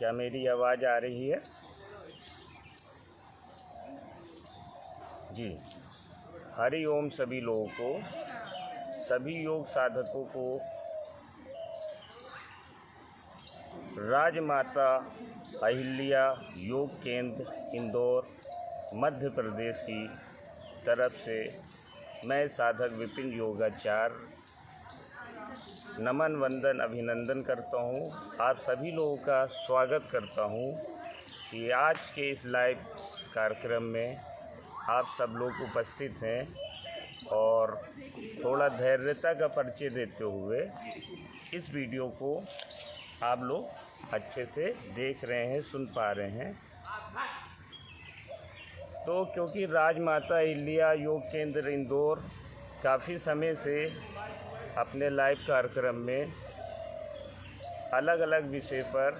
क्या मेरी आवाज़ आ रही है? जी। हरि ओम सभी लोगों को, सभी योग साधकों को राजमाता अहिल्या योग केंद्र इंदौर मध्य प्रदेश की तरफ से मैं साधक विपिन योगाचार्य नमन वंदन अभिनंदन करता हूँ। आप सभी लोगों का स्वागत करता हूँ कि आज के इस लाइव कार्यक्रम में आप सब लोग उपस्थित हैं और थोड़ा धैर्यता का परिचय देते हुए इस वीडियो को आप लोग अच्छे से देख रहे हैं, सुन पा रहे हैं। तो क्योंकि राजमाता अहिल्या योग केंद्र इंदौर काफ़ी समय से अपने लाइव कार्यक्रम में अलग अलग विषय पर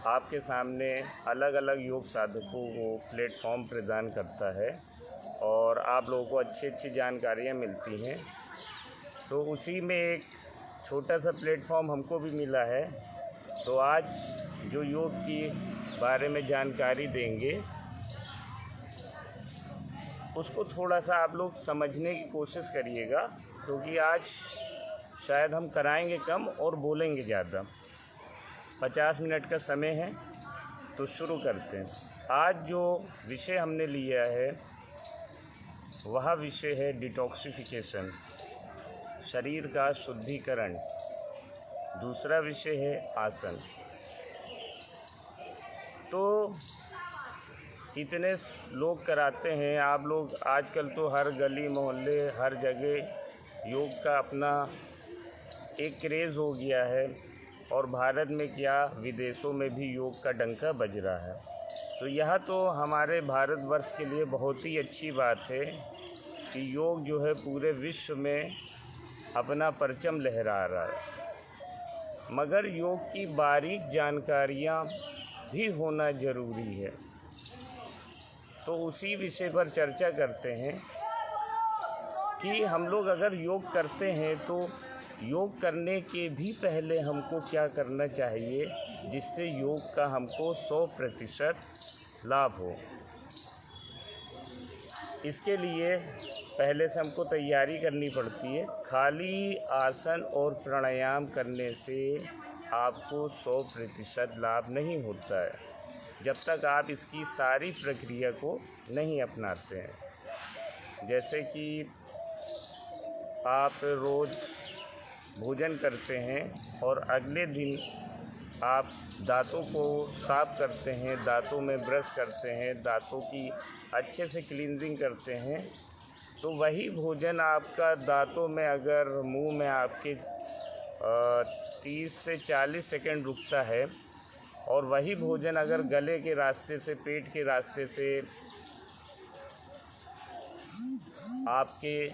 आपके सामने अलग अलग योग साधकों को प्लेटफॉर्म प्रदान करता है और आप लोगों को अच्छी जानकारियाँ मिलती हैं। तो उसी में एक छोटा सा प्लेटफॉर्म हमको भी मिला है। तो आज जो योग की बारे में जानकारी देंगे उसको थोड़ा सा आप लोग समझने की कोशिश करिएगा, क्योंकि आज शायद हम कराएंगे कम और बोलेंगे ज़्यादा। 50 मिनट का समय है, तो शुरू करते हैं। आज जो विषय हमने लिया है वह विषय है डिटॉक्सिफिकेशन, शरीर का शुद्धिकरण। दूसरा विषय है आसन। तो इतने लोग कराते हैं, आप लोग आजकल तो हर गली मोहल्ले हर जगह योग का अपना एक क्रेज़ हो गया है और भारत में क्या विदेशों में भी योग का डंका बज रहा है। तो यह तो हमारे भारतवर्ष के लिए बहुत ही अच्छी बात है कि योग जो है पूरे विश्व में अपना परचम लहरा रहा है, मगर योग की बारीक जानकारियाँ भी होना ज़रूरी है। तो उसी विषय पर चर्चा करते हैं कि हम लोग अगर योग करते हैं तो योग करने के भी पहले हमको क्या करना चाहिए जिससे योग का हमको 100% लाभ हो। इसके लिए पहले से हमको तैयारी करनी पड़ती है। खाली आसन और प्राणायाम करने से आपको 100% लाभ नहीं होता है जब तक आप इसकी सारी प्रक्रिया को नहीं अपनाते हैं। जैसे कि आप रोज़ भोजन करते हैं और अगले दिन आप दांतों को साफ़ करते हैं, दांतों में ब्रश करते हैं, दांतों की अच्छे से क्लींजिंग करते हैं, तो वही भोजन आपका दांतों में अगर मुंह में आपके 30 से 40 सेकंड रुकता है और वही भोजन अगर गले के रास्ते से, पेट के रास्ते से आपके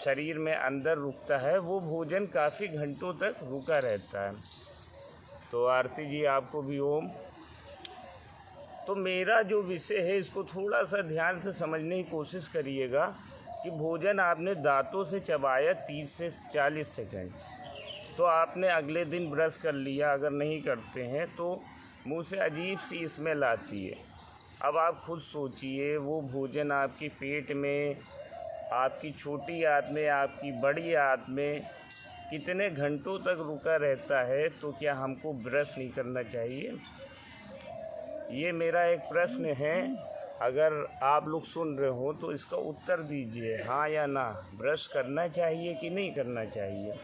शरीर में अंदर रुकता है, वो भोजन काफ़ी घंटों तक रुका रहता है। तो आरती जी आपको भी ओम। तो मेरा जो विषय है इसको थोड़ा सा ध्यान से समझने की कोशिश करिएगा कि भोजन आपने दांतों से चबाया 30 से 40 सेकंड, तो आपने अगले दिन ब्रश कर लिया। अगर नहीं करते हैं तो मुंह से अजीब सी स्मेल आती है। अब आप खुद सोचिए, वो भोजन आपके पेट में, आपकी छोटी आंत में, आपकी बड़ी आंत में कितने घंटों तक रुका रहता है, तो क्या हमको ब्रश नहीं करना चाहिए? ये मेरा एक प्रश्न है। अगर आप लोग सुन रहे हो तो इसका उत्तर दीजिए, हाँ या ना, ब्रश करना चाहिए कि नहीं करना चाहिए।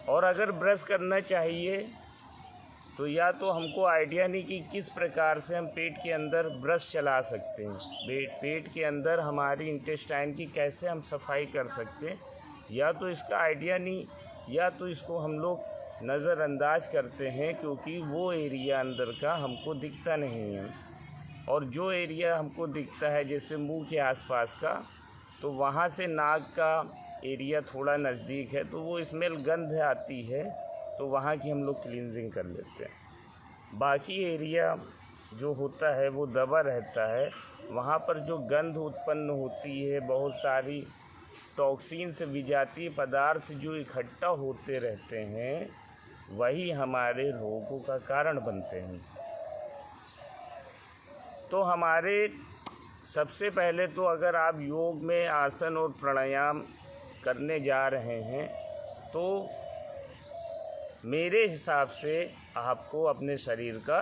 और अगर ब्रश करना चाहिए तो या तो हमको आइडिया नहीं कि किस प्रकार से हम पेट के अंदर ब्रश चला सकते हैं, पेट के अंदर हमारी इंटेस्टाइन की कैसे हम सफाई कर सकते हैं, या तो इसका आइडिया नहीं, या तो इसको हम लोग नज़रअंदाज करते हैं क्योंकि वो एरिया अंदर का हमको दिखता नहीं है। और जो एरिया हमको दिखता है जैसे मुंह के आसपास का, तो वहाँ से नाक का एरिया थोड़ा नज़दीक है, तो वो स्मेल गंध आती है, तो वहाँ की हम लोग क्लींजिंग कर लेते हैं। बाकी एरिया जो होता है वो दबा रहता है, वहाँ पर जो गंध उत्पन्न होती है, बहुत सारी टॉक्सिन्स, विजातीय पदार्थ जो इकट्ठा होते रहते हैं, वही हमारे रोगों का कारण बनते हैं। तो हमारे सबसे पहले तो अगर आप योग में आसन और प्राणायाम करने जा रहे हैं तो मेरे हिसाब से आपको अपने शरीर का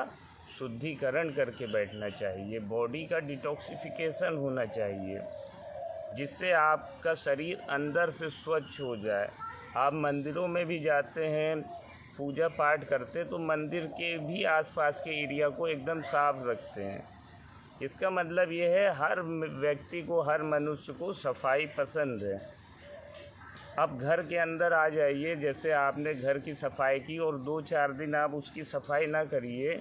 शुद्धिकरण करके बैठना चाहिए, बॉडी का डिटॉक्सिफिकेशन होना चाहिए, जिससे आपका शरीर अंदर से स्वच्छ हो जाए। आप मंदिरों में भी जाते हैं, पूजा पाठ करते, तो मंदिर के भी आसपास के एरिया को एकदम साफ रखते हैं। इसका मतलब ये है हर व्यक्ति को, हर मनुष्य को सफाई पसंद है। अब घर के अंदर आ जाइए, जैसे आपने घर की सफाई की और 2-4 दिन आप उसकी सफाई ना करिए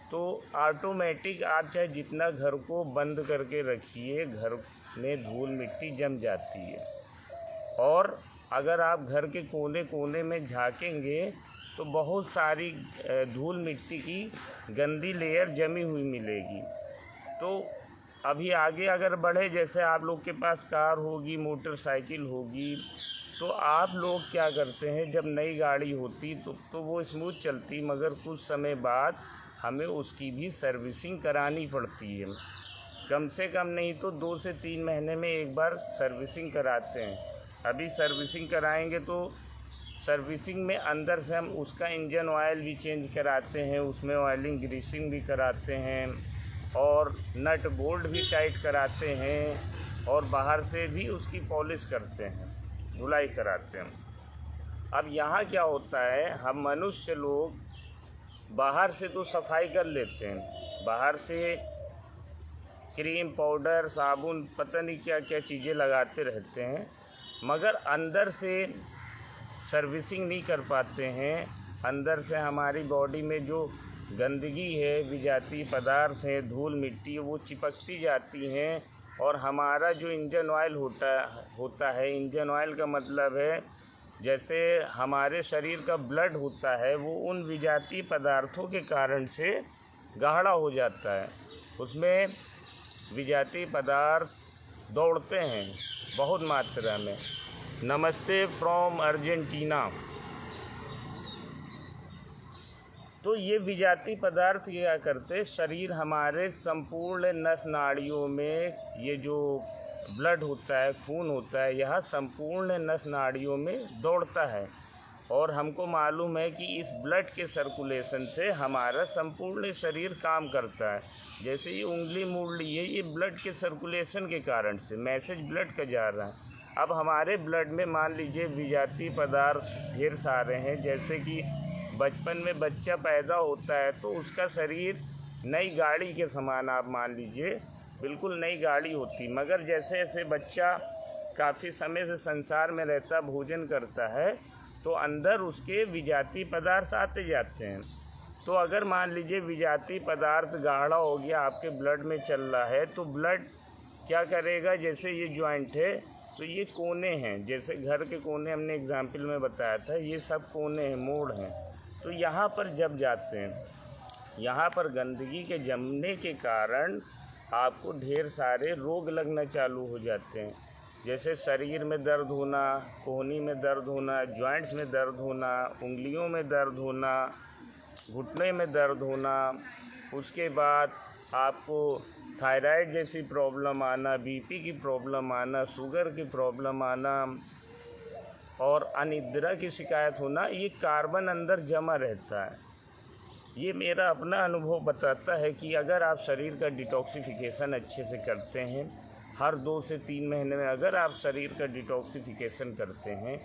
तो ऑटोमेटिक आप चाहे जितना घर को बंद करके रखिए, घर में धूल मिट्टी जम जाती है। और अगर आप घर के कोने कोने में झाँकेंगे तो बहुत सारी धूल मिट्टी की गंदी लेयर जमी हुई मिलेगी। तो अभी आगे अगर बढ़े, जैसे आप लोग के पास कार होगी, मोटरसाइकिल होगी, तो आप लोग क्या करते हैं, जब नई गाड़ी होती तो वो स्मूथ चलती, मगर कुछ समय बाद हमें उसकी भी सर्विसिंग करानी पड़ती है। कम से कम नहीं तो 2 से 3 महीने में एक बार सर्विसिंग कराते हैं। अभी सर्विसिंग कराएंगे तो सर्विसिंग में अंदर से हम उसका इंजन ऑयल भी चेंज कराते हैं, उसमें ऑयलिंग ग्रीसिंग भी कराते हैं और नट बोल्ट भी टाइट कराते हैं और बाहर से भी उसकी पॉलिश करते हैं, धुलाई कराते हैं। अब यहाँ क्या होता है, हम मनुष्य लोग बाहर से तो सफाई कर लेते हैं, बाहर से क्रीम, पाउडर, साबुन, पता नहीं क्या क्या चीज़ें लगाते रहते हैं, मगर अंदर से सर्विसिंग नहीं कर पाते हैं। अंदर से हमारी बॉडी में जो गंदगी है, विजातीय पदार्थ हैं, धूल मिट्टी, वो चिपकती जाती हैं और हमारा जो इंजन ऑयल होता है, इंजन ऑयल का मतलब है जैसे हमारे शरीर का ब्लड होता है, वो उन विजातीय पदार्थों के कारण से गाढ़ा हो जाता है। उसमें विजातीय पदार्थ दौड़ते हैं बहुत मात्रा में। नमस्ते फ्रॉम अर्जेंटीना। तो ये विजातीय पदार्थ क्या करते, शरीर हमारे संपूर्ण नस नाड़ियों में, ये जो ब्लड होता है, खून होता है, यह संपूर्ण नस नाड़ियों में दौड़ता है। और हमको मालूम है कि इस ब्लड के सर्कुलेशन से हमारा संपूर्ण शरीर काम करता है। जैसे ये उंगली मोड़ ली है, ये ब्लड के सर्कुलेशन के कारण से मैसेज ब्लड का जा रहा है। अब हमारे ब्लड में मान लीजिए विजातीय पदार्थ ढेर सारे हैं, जैसे कि बचपन में बच्चा पैदा होता है तो उसका शरीर नई गाड़ी के समान, आप मान लीजिए बिल्कुल नई गाड़ी होती, मगर जैसे जैसे बच्चा काफ़ी समय से संसार में रहता, भोजन करता है, तो अंदर उसके विजातीय पदार्थ आते जाते हैं। तो अगर मान लीजिए विजातीय पदार्थ गाढ़ा हो गया, आपके ब्लड में चल रहा है, तो ब्लड क्या करेगा, जैसे ये जॉइंट है तो ये कोने हैं, जैसे घर के कोने हमने एग्जाम्पल में बताया था, ये सब कोने हैं, मोड़ हैं। तो यहाँ पर जब जाते हैं, यहाँ पर गंदगी के जमने के कारण आपको ढेर सारे रोग लगना चालू हो जाते हैं, जैसे शरीर में दर्द होना, कोहनी में दर्द होना, जॉइंट्स में दर्द होना, उंगलियों में दर्द होना, घुटने में दर्द होना, उसके बाद आपको थायराइड जैसी प्रॉब्लम आना, बीपी की प्रॉब्लम आना, शुगर की प्रॉब्लम आना और अनिद्रा की शिकायत होना। ये कार्बन अंदर जमा रहता है। ये मेरा अपना अनुभव बताता है कि अगर आप शरीर का डिटॉक्सिफिकेशन अच्छे से करते हैं, हर 2 से 3 महीने में अगर आप शरीर का डिटॉक्सिफिकेशन करते हैं,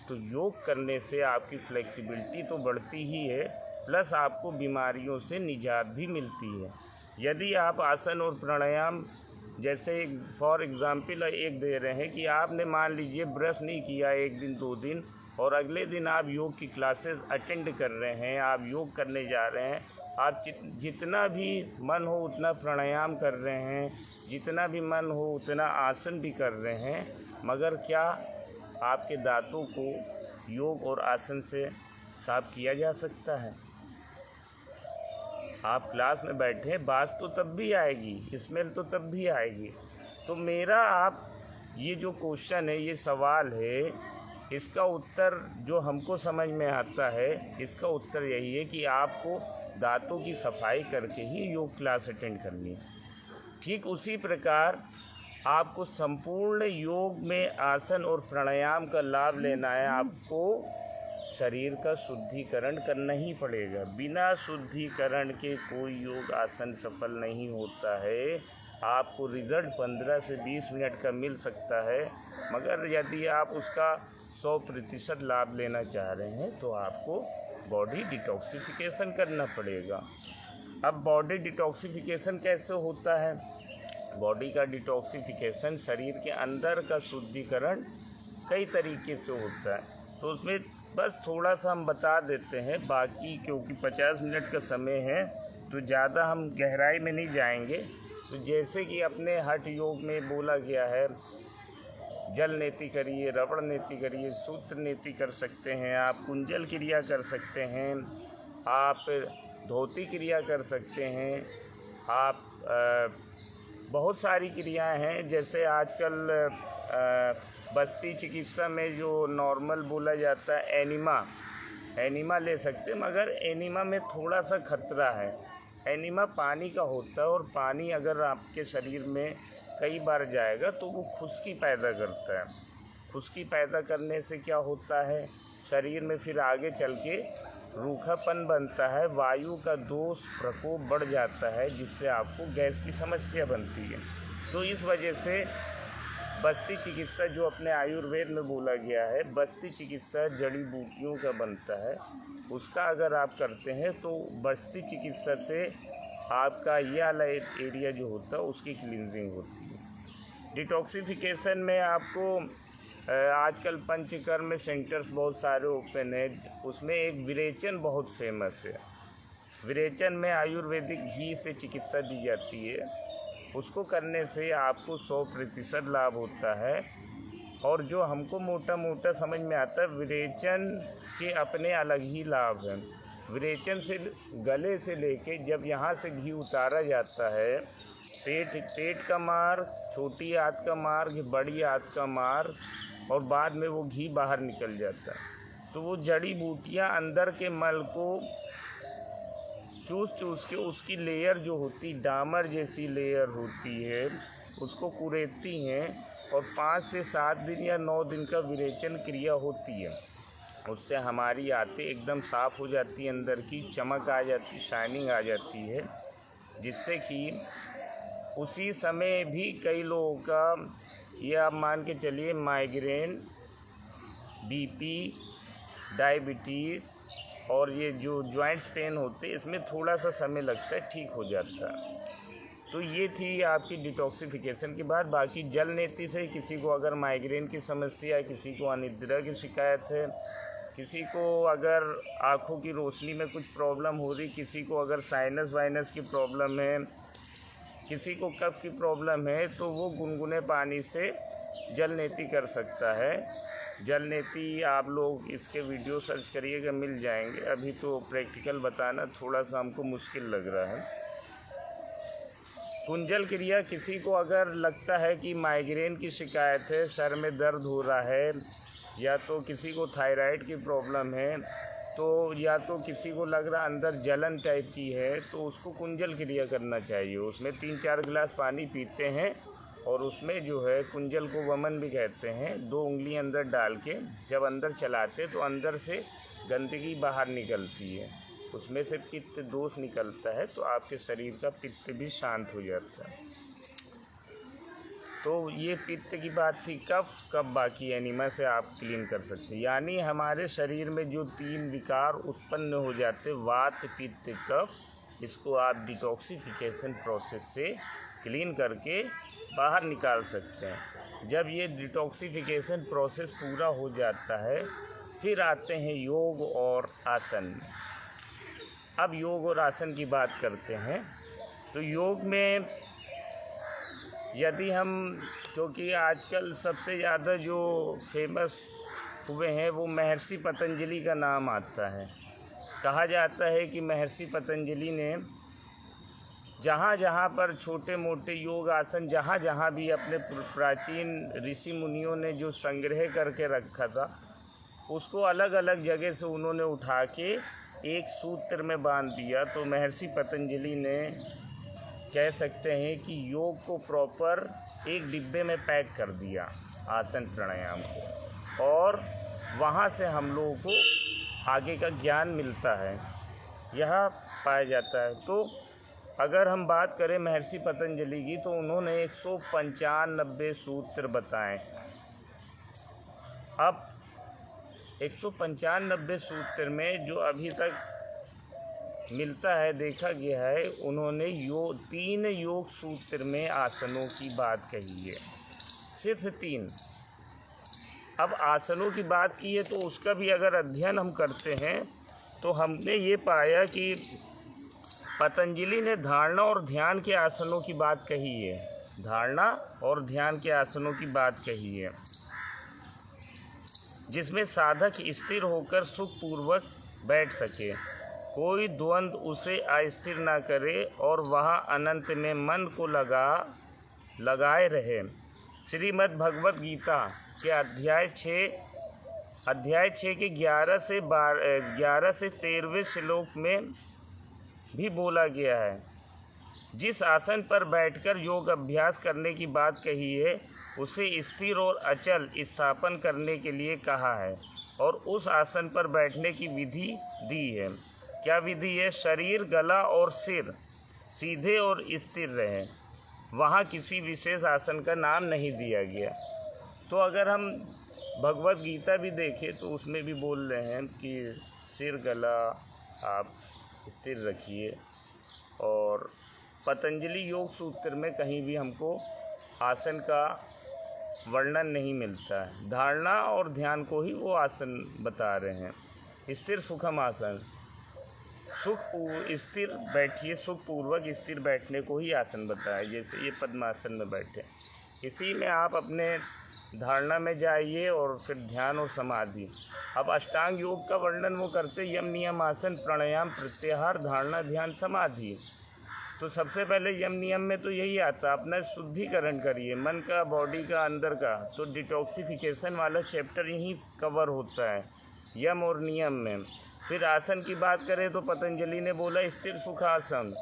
तो योग करने से आपकी फ्लेक्सिबिलिटी तो बढ़ती ही है, प्लस आपको बीमारियों से निजात भी मिलती है। यदि आप आसन और प्राणायाम, जैसे फॉर एग्ज़ाम्पल एक दे रहे हैं कि आपने मान लीजिए ब्रश नहीं किया 1 दिन 2 दिन और अगले दिन आप योग की क्लासेस अटेंड कर रहे हैं, आप योग करने जा रहे हैं, आप जितना भी मन हो उतना प्राणायाम कर रहे हैं, जितना भी मन हो उतना आसन भी कर रहे हैं, मगर क्या आपके दांतों को योग और आसन से साफ किया जा सकता है? आप क्लास में बैठे, बात तो तब भी आएगी, स्मेल तो तब भी आएगी। तो मेरा आप ये जो क्वेश्चन है, ये सवाल है इसका उत्तर जो हमको समझ में आता है, इसका उत्तर यही है कि आपको दांतों की सफाई करके ही योग क्लास अटेंड करनी है। ठीक उसी प्रकार आपको संपूर्ण योग में आसन और प्राणायाम का लाभ लेना है। आपको शरीर का शुद्धिकरण करना ही पड़ेगा। बिना शुद्धिकरण के कोई योग आसन सफल नहीं होता है। आपको रिज़ल्ट 15 से 20 मिनट का मिल सकता है, मगर यदि आप उसका 100% लाभ लेना चाह रहे हैं तो आपको बॉडी डिटॉक्सिफिकेशन करना पड़ेगा। अब बॉडी डिटॉक्सिफिकेशन कैसे होता है? बॉडी का डिटॉक्सिफिकेशन, शरीर के अंदर का शुद्धिकरण कई तरीके से होता है। तो उसमें बस थोड़ा सा हम बता देते हैं, बाकी क्योंकि 50 मिनट का समय है तो ज़्यादा हम गहराई में नहीं जाएंगे। तो जैसे कि अपने हठ योग में बोला गया है, जल नेति करिए, रबड़ नेति करिए, सूत्र नेति कर सकते हैं, आप कुंजल क्रिया कर सकते हैं, आप धोती क्रिया कर सकते हैं, आप बहुत सारी क्रियाएं हैं। जैसे आजकल बस्ती चिकित्सा में जो नॉर्मल बोला जाता है एनिमा ले सकते हैं, मगर एनिमा में थोड़ा सा खतरा है। एनिमा पानी का होता है और पानी अगर आपके शरीर में कई बार जाएगा तो वो खुश्की पैदा करता है। खुश्की पैदा करने से क्या होता है, शरीर में फिर आगे चल के रूखापन बनता है, वायु का दोष प्रकोप बढ़ जाता है, जिससे आपको गैस की समस्या बनती है। तो इस वजह से बस्ती चिकित्सा जो अपने आयुर्वेद में बोला गया है, बस्ती चिकित्सा जड़ी बूटियों का बनता है, उसका अगर आप करते हैं तो बस्ती चिकित्सा से आपका ये वाला एरिया जो होता है उसकी क्लींजिंग होती है। डिटॉक्सिफिकेशन में आपको आजकल पंचकर्म सेंटर्स बहुत सारे ओपन है, उसमें एक विरेचन बहुत फेमस है। विरेचन में आयुर्वेदिक घी से चिकित्सा दी जाती है, उसको करने से आपको 100% लाभ होता है। और जो हमको मोटा मोटा समझ में आता है, विरेचन के अपने अलग ही लाभ हैं। विरेचन से गले से लेके जब यहाँ से घी उतारा जाता है, पेट का मार्ग, छोटी आंत का मार्ग, बड़ी आंत का मार्ग, और बाद में वो घी बाहर निकल जाता है। तो वो जड़ी बूटियाँ अंदर के मल को चूस के उसकी लेयर जो होती, डामर जैसी लेयर होती है, उसको कुरेदती हैं, और 5 से 7 दिन या 9 दिन का विरेचन क्रिया होती है। उससे हमारी आंतें एकदम साफ़ हो जाती है, अंदर की चमक आ जाती, शाइनिंग आ जाती है, जिससे कि उसी समय भी कई लोगों का, ये आप मान के चलिए, माइग्रेन, बीपी, डायबिटीज़ और ये जो जॉइंट्स पेन होते हैं, इसमें थोड़ा सा समय लगता है, ठीक हो जाता है। तो ये थी आपकी डिटॉक्सिफिकेशन की बात। बाकी जल नेति से किसी को अगर माइग्रेन की समस्या है, किसी को अनिद्रा की शिकायत है, किसी को अगर आँखों की रोशनी में कुछ प्रॉब्लम हो रही, किसी को अगर साइनस वाइनस की प्रॉब्लम है, किसी को कफ की प्रॉब्लम है, तो वो गुनगुने पानी से जल नेति कर सकता है। जल नेति आप लोग इसके वीडियो सर्च करिएगा, मिल जाएंगे। अभी तो प्रैक्टिकल बताना थोड़ा सा हमको मुश्किल लग रहा है। कुंजल क्रिया, किसी को अगर लगता है कि माइग्रेन की शिकायत है, सर में दर्द हो रहा है, या तो किसी को थायराइड की प्रॉब्लम है, तो या तो किसी को लग रहा अंदर जलन टाइप की है, तो उसको कुंजल क्रिया करना चाहिए। उसमें 3-4 गिलास पानी पीते हैं और उसमें जो है कुंजल को वमन भी कहते हैं, 2 उंगली अंदर डाल के जब अंदर चलाते तो अंदर से गंदगी बाहर निकलती है, उसमें से पित्त दोष निकलता है, तो आपके शरीर का पित्त भी शांत हो जाता है। तो ये पित्त की बात थी। कफ बाकी एनिमा से आप क्लीन कर सकते हैं। यानी हमारे शरीर में जो 3 विकार उत्पन्न हो जाते, वात, पित्त, कफ, इसको आप डिटॉक्सिफिकेशन प्रोसेस से क्लीन करके बाहर निकाल सकते हैं। जब ये डिटॉक्सिफिकेशन प्रोसेस पूरा हो जाता है, फिर आते हैं योग और आसन। अब योग और आसन की बात करते हैं। तो योग में यदि हम, क्योंकि आजकल सबसे ज़्यादा जो फेमस हुए हैं वो महर्षि पतंजलि का नाम आता है। कहा जाता है कि महर्षि पतंजलि ने जहाँ जहाँ पर छोटे मोटे योग आसन, जहाँ जहाँ भी अपने प्राचीन ऋषि मुनियों ने जो संग्रह करके रखा था, उसको अलग अलग जगह से उन्होंने उठा के एक सूत्र में बांध दिया। तो महर्षि पतंजलि ने कह सकते हैं कि योग को प्रॉपर एक डिब्बे में पैक कर दिया, आसन प्राणायाम को, और वहाँ से हम लोगों को आगे का ज्ञान मिलता है, यह पाया जाता है। तो अगर हम बात करें महर्षि पतंजलि की, तो उन्होंने 195 सूत्र बताए। अब 195 सूत्र में जो अभी तक मिलता है, देखा गया है, उन्होंने 3 योग सूत्र में आसनों की बात कही है, सिर्फ 3। अब आसनों की बात की है तो उसका भी अगर अध्ययन हम करते हैं तो हमने ये पाया कि पतंजलि ने धारणा और ध्यान के आसनों की बात कही है, धारणा और ध्यान के आसनों की बात कही है, जिसमें साधक स्थिर होकर सुखपूर्वक बैठ सके, कोई द्वंद्व उसे अस्थिर ना करे और वह अनंत में मन को लगाए रहे। श्रीमद् भगवत गीता के अध्याय 6 के 11 से 13वें श्लोक में भी बोला गया है, जिस आसन पर बैठकर योग अभ्यास करने की बात कही है उसे स्थिर और अचल स्थापन करने के लिए कहा है, और उस आसन पर बैठने की विधि दी है। क्या विधि है? शरीर, गला और सिर सीधे और स्थिर रहे। वहाँ किसी विशेष आसन का नाम नहीं दिया गया। तो अगर हम भगवत गीता भी देखें तो उसमें भी बोल रहे हैं कि सिर, गला आप स्थिर रखिए, और पतंजलि योग सूत्र में कहीं भी हमको आसन का वर्णन नहीं मिलता है। धारणा और ध्यान को ही वो आसन बता रहे हैं। स्थिर सुखम आसन, स्थिर बैठिए, सुखपूर्वक स्थिर बैठने को ही आसन बताया। जैसे ये पद्मासन में बैठे, इसी में आप अपने धारणा में जाइए और फिर ध्यान और समाधि। अब अष्टांग योग का वर्णन वो करते, यम नियम आसन प्राणायाम प्रत्याहार धारणा ध्यान समाधि। तो सबसे पहले यम नियम में तो यही आता, अपना शुद्धिकरण करिए मन का, बॉडी का, अंदर का। तो डिटॉक्सिफिकेशन वाला चैप्टर यहीं कवर होता है यम और नियम में। फिर आसन की बात करें तो पतंजलि ने बोला स्थिर सुखासन,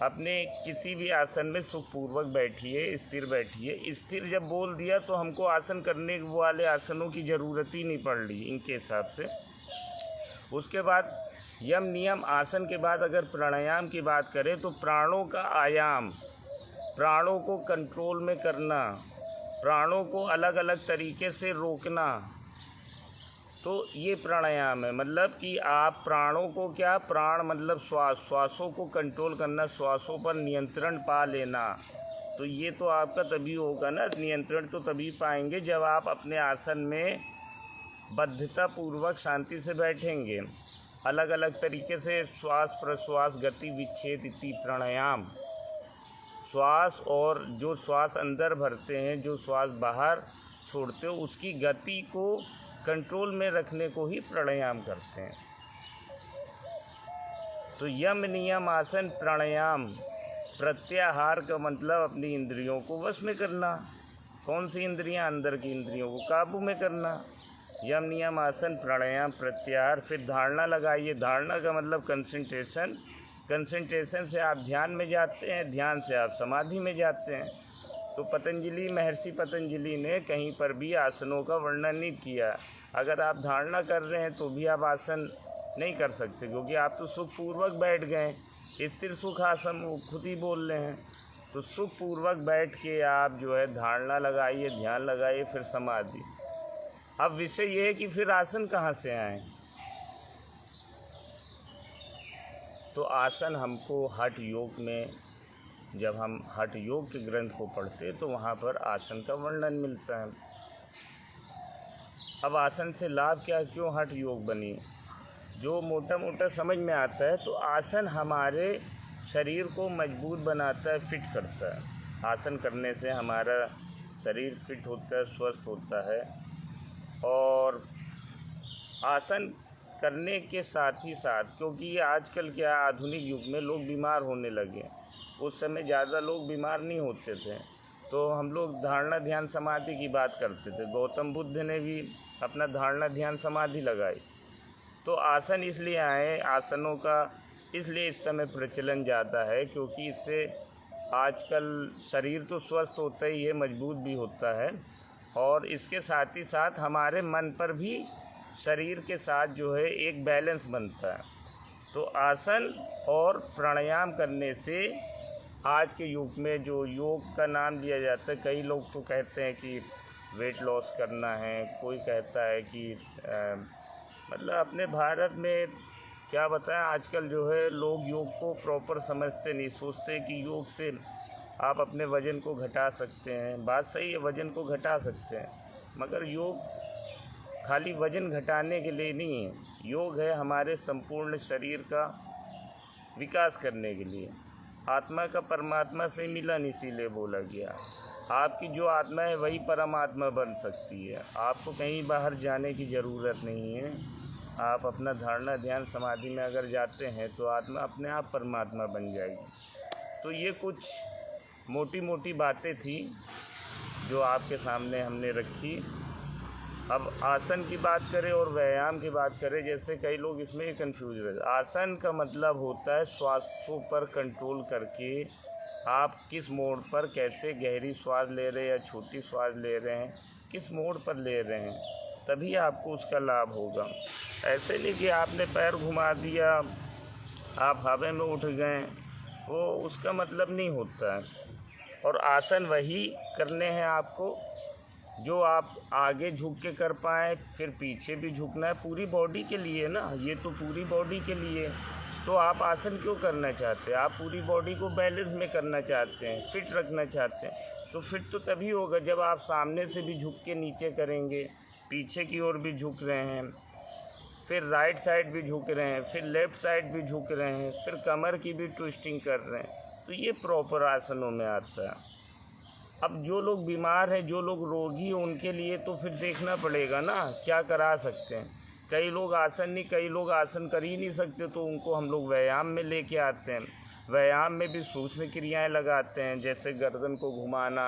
अपने किसी भी आसन में सुखपूर्वक बैठिए, स्थिर बैठिए। स्थिर जब बोल दिया तो हमको आसन करने वाले आसनों की ज़रूरत ही नहीं पड़ रही इनके हिसाब से। उसके बाद यम नियम आसन के बाद अगर प्राणायाम की बात करें तो प्राणों का आयाम, प्राणों को कंट्रोल में करना, प्राणों को अलग अलग तरीके से रोकना, तो ये प्राणायाम है। मतलब कि आप प्राणों को क्या, प्राण मतलब श्वासों को कंट्रोल करना, श्वासों पर नियंत्रण पा लेना। तो ये तो आपका तभी होगा ना, नियंत्रण तो तभी पाएंगे जब आप अपने आसन में बद्धता पूर्वक शांति से बैठेंगे। अलग अलग तरीके से श्वास प्रश्वास गति विच्छेद इति प्राणायाम, श्वास और जो श्वास अंदर भरते हैं, जो श्वास बाहर छोड़ते हो, उसकी गति को कंट्रोल में रखने को ही प्राणायाम करते हैं। तो यम नियम आसन प्राणायाम प्रत्याहार का मतलब अपनी इंद्रियों को वश में करना। कौन सी इंद्रियां? अंदर की इंद्रियों को काबू में करना। यम नियम आसन प्राणायाम प्रत्याहार। फिर धारणा लगाइए। धारणा का मतलब कंसंट्रेशन, कंसंट्रेशन से आप ध्यान में जाते हैं, ध्यान से आप समाधि में जाते हैं। तो महर्षि पतंजलि ने कहीं पर भी आसनों का वर्णन नहीं किया। अगर आप धारणा कर रहे हैं तो भी आप आसन नहीं कर सकते, क्योंकि आप तो सुखपूर्वक बैठ गए। स्थिर सुख आसन वो खुद ही बोल रहे हैं। तो सुखपूर्वक बैठ के आप जो है धारणा लगाइए, ध्यान लगाइए, फिर समाधि। अब विषय ये है कि फिर आसन कहाँ से आए? तो आसन हमको हठ योग में, जब हम हठ योग के ग्रंथ को पढ़ते तो वहाँ पर आसन का वर्णन मिलता है। अब आसन से लाभ क्या, क्यों हठ योग बनी? जो मोटा मोटा समझ में आता है तो आसन हमारे शरीर को मजबूत बनाता है, फिट करता है। आसन करने से हमारा शरीर फिट होता है, स्वस्थ होता है। और आसन करने के साथ ही साथ, क्योंकि आजकल क्या आधुनिक युग में लोग बीमार होने लगे, उस समय ज़्यादा लोग बीमार नहीं होते थे। तो हम लोग धारणा ध्यान समाधि की बात करते थे। गौतम बुद्ध ने भी अपना धारणा ध्यान समाधि लगाई। तो आसन इसलिए आए, आसनों का इसलिए इस समय प्रचलन ज़्यादा है क्योंकि इससे आजकल शरीर तो स्वस्थ होता ही है, मजबूत भी होता है, और इसके साथ ही साथ हमारे मन पर भी शरीर के साथ जो है एक बैलेंस बनता है। तो आसन और प्राणायाम करने से आज के युग में जो योग का नाम दिया जाता है, कई लोग तो कहते हैं कि वेट लॉस करना है, कोई कहता है कि मतलब अपने भारत में क्या बताएं, आजकल जो है लोग योग को प्रॉपर समझते नहीं, सोचते कि योग से आप अपने वज़न को घटा सकते हैं। बात सही है, वज़न को घटा सकते हैं, मगर योग खाली वज़न घटाने के लिए नहीं है। योग है हमारे संपूर्ण शरीर का विकास करने के लिए। आत्मा का परमात्मा से मिलन इसीलिए बोला गया। आपकी जो आत्मा है वही परमात्मा बन सकती है। आपको कहीं बाहर जाने की ज़रूरत नहीं है। आप अपना धारणा ध्यान समाधि में अगर जाते हैं तो आत्मा अपने आप परमात्मा बन जाएगी। तो ये कुछ मोटी मोटी बातें थी जो आपके सामने हमने रखी। अब आसन की बात करें और व्यायाम की बात करें, जैसे कई लोग इसमें कंफ्यूज रहते हैं। आसन का मतलब होता है श्वासों पर कंट्रोल करके आप किस मोड पर कैसे गहरी श्वास ले रहे हैं या छोटी श्वास ले रहे हैं, किस मोड पर ले रहे हैं, तभी आपको उसका लाभ होगा। ऐसे नहीं कि आपने पैर घुमा दिया, आप हवा में उठ गए, वो उसका मतलब नहीं होता है। और आसन वही करने हैं आपको जो आप आगे झुक के कर पाएँ, फिर पीछे भी झुकना है, पूरी बॉडी के लिए ना, ये तो पूरी बॉडी के लिए। तो आप आसन क्यों करना चाहते हैं? आप पूरी बॉडी को बैलेंस में करना चाहते हैं, फिट रखना चाहते हैं। तो फिट तो तभी होगा जब आप सामने से भी झुक के नीचे करेंगे, पीछे की ओर भी झुक रहे हैं, फिर राइट साइड भी झुक रहे हैं, फिर लेफ़्ट साइड भी झुक रहे हैं, फिर कमर की भी ट्विस्टिंग कर रहे हैं। तो ये प्रॉपर आसनों में आता है। अब जो लोग बीमार हैं, जो लोग रोगी हैं, उनके लिए तो फिर देखना पड़ेगा ना क्या करा सकते हैं। कई लोग आसन कर ही नहीं सकते, तो उनको हम लोग व्यायाम में लेके आते हैं। व्यायाम में भी सूक्ष्म क्रियाएं लगाते हैं, जैसे गर्दन को घुमाना,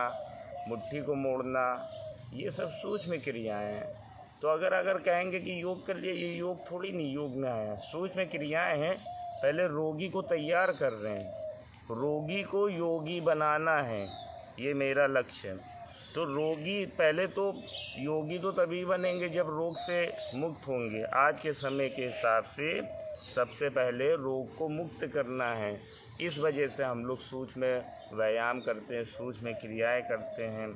मुट्ठी को मोड़ना, ये सब सूक्ष्म क्रियाएं हैं। तो अगर कहेंगे कि योग कर लिए, ये योग थोड़ी नहीं योग में आया, सूक्ष्म क्रियाएं हैं। पहले रोगी को तैयार कर रहे हैं, रोगी को योगी बनाना है, ये मेरा लक्ष्य है। तो रोगी पहले तो योगी तो तभी बनेंगे जब रोग से मुक्त होंगे। आज के समय के हिसाब से सबसे पहले रोग को मुक्त करना है। इस वजह से हम लोग सूक्ष्म व्यायाम करते हैं, सूक्ष्म क्रियाएं करते हैं।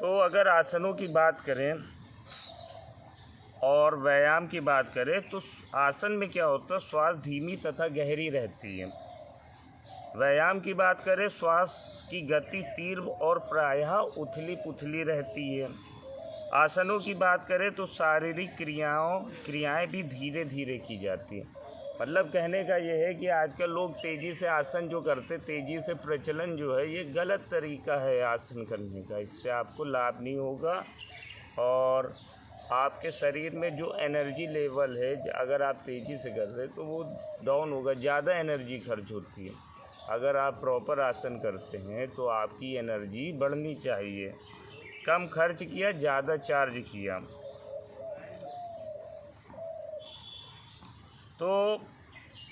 तो अगर आसनों की बात करें और व्यायाम की बात करें तो आसन में क्या होता है, श्वास धीमी तथा गहरी रहती है। व्यायाम की बात करें, श्वास की गति तीव्र और प्रायः उथली पुथली रहती है। आसनों की बात करें तो शारीरिक क्रियाएं भी धीरे धीरे की जाती हैं। मतलब कहने का ये है कि आजकल लोग तेज़ी से आसन जो करते, तेज़ी से प्रचलन जो है, ये गलत तरीका है आसन करने का। इससे आपको लाभ नहीं होगा और आपके शरीर में जो एनर्जी लेवल है, अगर आप तेज़ी से कर रहे तो वो डाउन होगा, ज़्यादा एनर्जी खर्च होती है। अगर आप प्रॉपर आसन करते हैं तो आपकी एनर्जी बढ़नी चाहिए। कम खर्च किया, ज़्यादा चार्ज किया। तो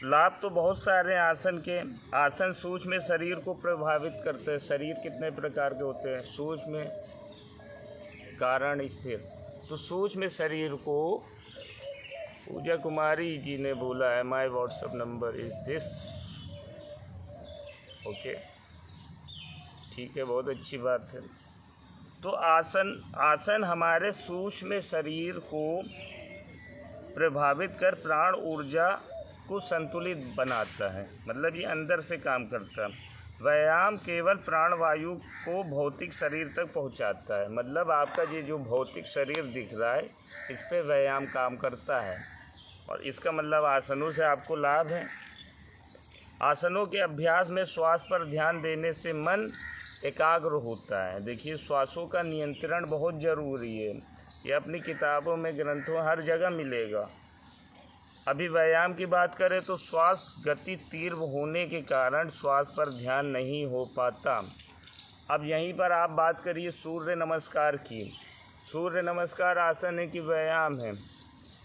लाभ तो बहुत सारे आसन के। आसन सूक्ष्म शरीर को प्रभावित करते हैं। शरीर कितने प्रकार के होते हैं? सूक्ष्म, कारण, स्थिर। तो सूक्ष्म शरीर को पूजा कुमारी जी ने बोला है, my WhatsApp number is this. Okay, ठीक है, बहुत अच्छी बात है। तो आसन हमारे सूक्ष्म शरीर को प्रभावित कर प्राण ऊर्जा को संतुलित बनाता है। मतलब ये अंदर से काम करता है। व्यायाम केवल प्राणवायु को भौतिक शरीर तक पहुंचाता है। मतलब आपका ये जो भौतिक शरीर दिख रहा है, इस पे व्यायाम काम करता है। और इसका मतलब आसनों से आपको लाभ है। आसनों के अभ्यास में श्वास पर ध्यान देने से मन एकाग्र होता है। देखिए, श्वासों का नियंत्रण बहुत ज़रूरी है। ये अपनी किताबों में, ग्रंथों, हर जगह मिलेगा। अभी व्यायाम की बात करें तो श्वास गति तीव्र होने के कारण श्वास पर ध्यान नहीं हो पाता। अब यहीं पर आप बात करिए सूर्य नमस्कार की। सूर्य नमस्कार आसन है कि व्यायाम है,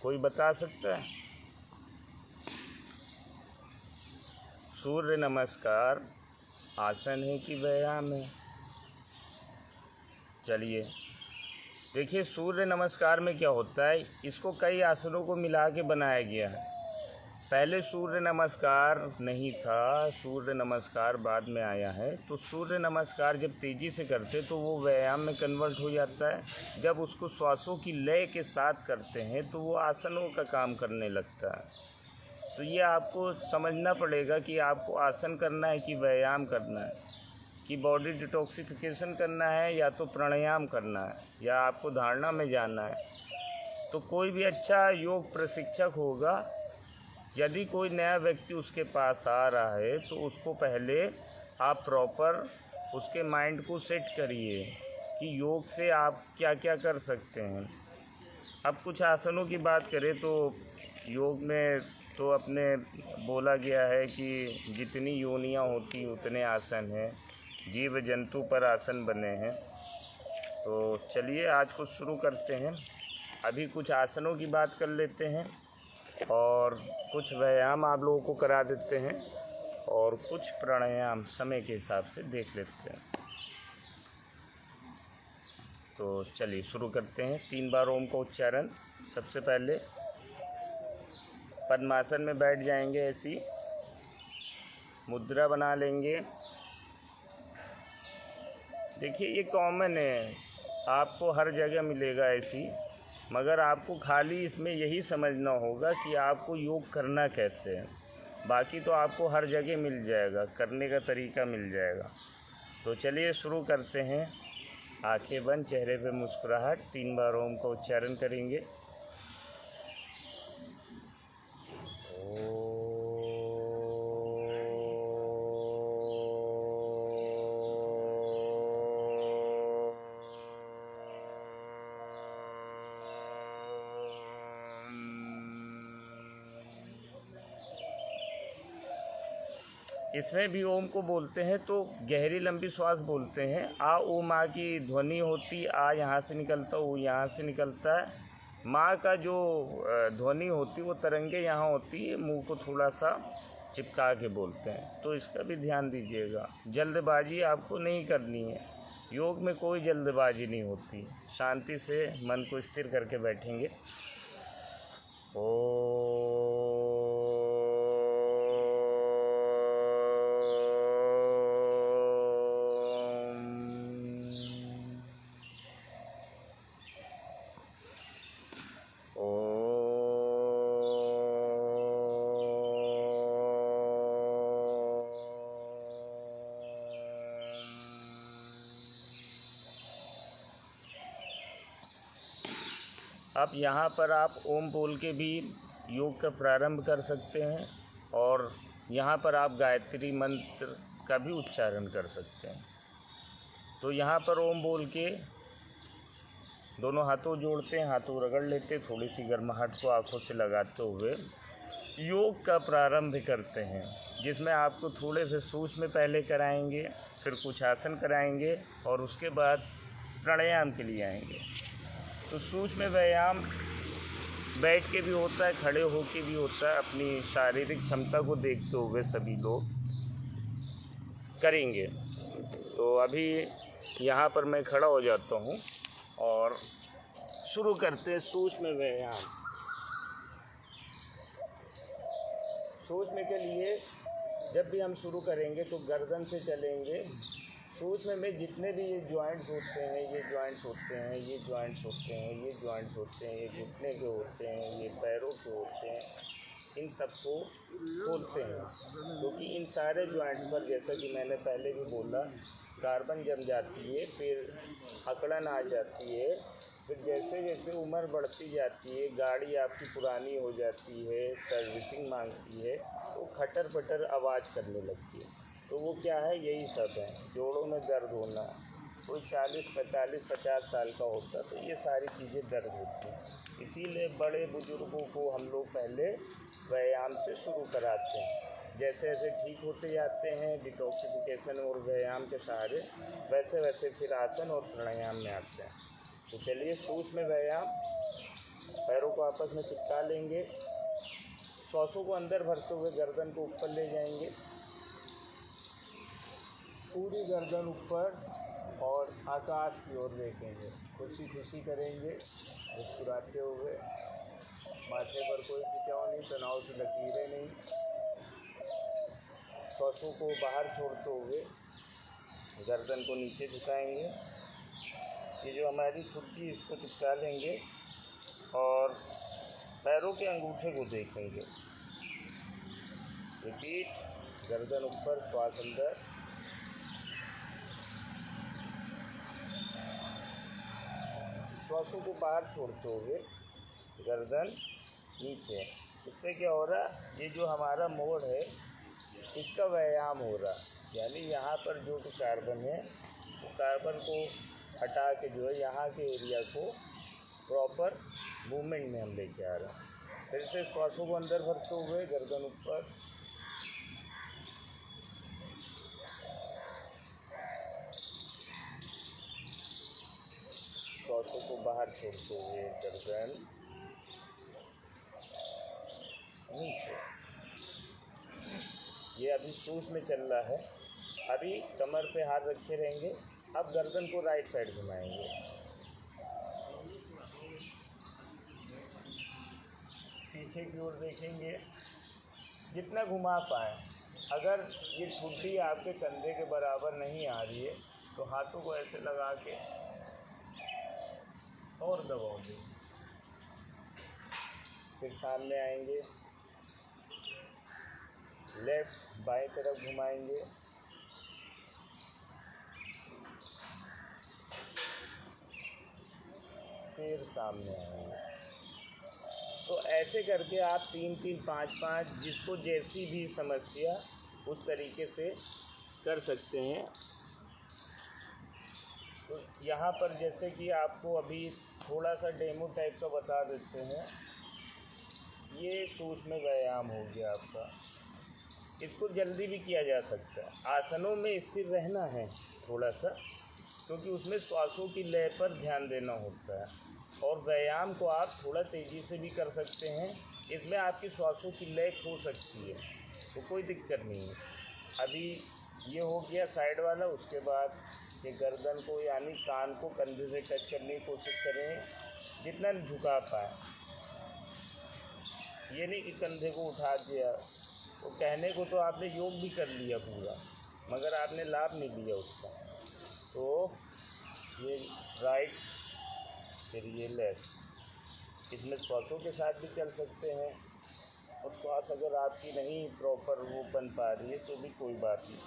कोई बता सकता है? सूर्य नमस्कार आसन है कि व्यायाम है? चलिए देखिए, सूर्य नमस्कार में क्या होता है, इसको कई आसनों को मिला के बनाया गया है। पहले सूर्य नमस्कार नहीं था, सूर्य नमस्कार बाद में आया है। तो सूर्य नमस्कार जब तेज़ी से करते तो वो व्यायाम में कन्वर्ट हो जाता है। जब उसको श्वासों की लय के साथ करते हैं तो वो आसनों का काम करने लगता है। तो ये आपको समझना पड़ेगा कि आपको आसन करना है कि व्यायाम करना है, कि बॉडी डिटॉक्सिफिकेशन करना है या तो प्राणायाम करना है या आपको धारणा में जाना है। तो कोई भी अच्छा योग प्रशिक्षक होगा, यदि कोई नया व्यक्ति उसके पास आ रहा है तो उसको पहले आप प्रॉपर उसके माइंड को सेट करिए कि योग से आप क्या क्या कर सकते हैं। अब कुछ आसनों की बात करें तो योग में तो अपने बोला गया है कि जितनी योनियां होती उतने आसन हैं, जीव जंतु पर आसन बने हैं। तो चलिए आज कुछ शुरू करते हैं। अभी कुछ आसनों की बात कर लेते हैं और कुछ व्यायाम आप लोगों को करा देते हैं और कुछ प्राणायाम समय के हिसाब से देख लेते हैं। तो चलिए शुरू करते हैं। 3 बार ओम का उच्चारण। सबसे पहले पद्मासन में बैठ जाएंगे, ऐसी मुद्रा बना लेंगे। देखिए ये कॉमन है, आपको हर जगह मिलेगा ऐसी, मगर आपको खाली इसमें यही समझना होगा कि आपको योग करना कैसे है। बाकी तो आपको हर जगह मिल जाएगा, करने का तरीका मिल जाएगा। तो चलिए शुरू करते हैं। आंखें बंद, चेहरे पे मुस्कुराहट। 3 बार ओम का उच्चारण करेंगे। इसमें भी ओम को बोलते हैं तो गहरी लंबी श्वास बोलते हैं। आ ओ माँ की ध्वनि होती, आ यहाँ से निकलता, ओ यहाँ से निकलता है। माँ का जो ध्वनि होती वो तरंगे यहाँ होती है, मुंह को थोड़ा सा चिपका के बोलते हैं। तो इसका भी ध्यान दीजिएगा। जल्दबाजी आपको नहीं करनी है, योग में कोई जल्दबाजी नहीं होती। शांति से मन को स्थिर करके बैठेंगे। अब यहाँ पर आप ओम बोल के भी योग का प्रारंभ कर सकते हैं और यहाँ पर आप गायत्री मंत्र का भी उच्चारण कर सकते हैं। तो यहाँ पर ओम बोल के दोनों हाथों जोड़ते हैं, हाथों रगड़ लेते, थोड़ी सी गर्माहट को आंखों से लगाते हुए योग का प्रारंभ करते हैं, जिसमें आपको थोड़े से सूक्ष्म पहले कराएंगे, फिर कुछ आसन कराएंगे और उसके बाद प्राणायाम के लिए आएंगे। तो सूक्ष्म व्यायाम बैठ के भी होता है, खड़े होके भी होता है। अपनी शारीरिक क्षमता को देखते हुए सभी लोग करेंगे। तो अभी यहाँ पर मैं खड़ा हो जाता हूँ और शुरू करते हैं सूक्ष्म व्यायाम। सूक्ष्म के लिए जब भी हम शुरू करेंगे तो गर्दन से चलेंगे। सूक्ष्म में जितने भी ये जॉइंट्स होते हैं, ये जॉइंट्स होते हैं, ये जॉइंट्स होते हैं, ये जॉइंट्स होते हैं, ये घुटने के होते हैं, ये पैरों के होते हैं, इन सबको खोलते हैं। क्योंकि इन सारे जॉइंट्स पर, जैसा कि मैंने पहले भी बोला, कार्बन जम जाती है, फिर अकड़न आ जाती है, फिर जैसे जैसे उम्र बढ़ती जाती है, गाड़ी आपकी पुरानी हो जाती है, सर्विसिंग मांगती है, तो खटर पटर आवाज़ करने लगती है। तो वो क्या है, यही सब है। जोड़ों में दर्द होना, कोई 40, 45, 50 साल का होता तो ये सारी चीज़ें दर्द होती हैं। इसीलिए बड़े बुजुर्गों को हम लोग पहले व्यायाम से शुरू कराते हैं। जैसे जैसे ठीक होते जाते हैं डिटॉक्सिफिकेशन और व्यायाम के सहारे, वैसे वैसे फिर आसन और प्राणायाम में आते हैं। तो चलिए सूक्ष्म व्यायाम, पैरों को आपस में चिपका लेंगे, श्वासों को अंदर भरते हुए गर्दन को ऊपर ले जाएंगे, पूरी गर्दन ऊपर और आकाश की ओर देखेंगे। खुशी खुशी करेंगे मुस्कुराते हुए, माथे पर कोई खिंचाव नहीं, तनाव की लकीरें नहीं। श्वासों को बाहर छोड़ते हुए गर्दन को नीचे झुकाएंगे। ये जो हमारी ठुड्डी, इसको चिपका लेंगे और पैरों के अंगूठे को देखेंगे। रिपीट, गर्दन ऊपर, श्वास अंदर, श्वासों को बाहर छोड़ते हुए गर्दन नीचे। इससे क्या हो रहा, ये जो हमारा मोड़ है इसका व्यायाम हो रहा, यानी यहाँ पर जो भी कार्बन है वो कार्बन को हटा के जो है यहाँ के एरिया को प्रॉपर मूवमेंट में हम लेके आ रहे हैं। फिर से श्वासों को अंदर भरते हुए गर्दन ऊपर, श्वासों को बाहर छोड़ते हुए गर्दन नीचे। ये अभी सूक्ष्म में चल रहा है। अभी कमर पे हाथ रखे रहेंगे। अब गर्दन को राइट साइड घुमाएंगे, पीछे की ओर देखेंगे, जितना घुमा पाए। अगर ये ठुड्डी आपके कंधे के बराबर नहीं आ रही है तो हाथों को ऐसे लगा के और दबाओगे। फिर सामने आएंगे, लेफ्ट बाएं तरफ घुमाएंगे, फिर सामने आएंगे। तो ऐसे करके आप 3-3, 5-5, जिसको जैसी भी समस्या उस तरीके से कर सकते हैं। तो यहाँ पर जैसे कि आपको अभी थोड़ा सा डेमो टाइप का बता देते हैं। ये सूक्ष्म व्यायाम हो गया आपका। इसको जल्दी भी किया जा सकता है। आसनों में स्थिर रहना है थोड़ा सा, क्योंकि उसमें श्वासों की लय पर ध्यान देना होता है। और व्यायाम को आप थोड़ा तेज़ी से भी कर सकते हैं। इसमें आपकी श्वासों की लय खो सकती है, तो कोई दिक्कत नहीं है। अभी ये हो गया साइड वाला। उसके बाद ये गर्दन को यानी कान को कंधे से टच करने की कोशिश करें, जितना झुका पाए। ये नहीं कि कंधे को उठा दिया। वो कहने को तो आपने योग भी कर लिया पूरा, मगर आपने लाभ नहीं लिया उसका। तो ये राइट, फिर ये लेफ्ट, इसमें श्वासों के साथ भी चल सकते हैं। और श्वास अगर आपकी नहीं प्रॉपर वो बन पा रही है तो भी कोई बात नहीं।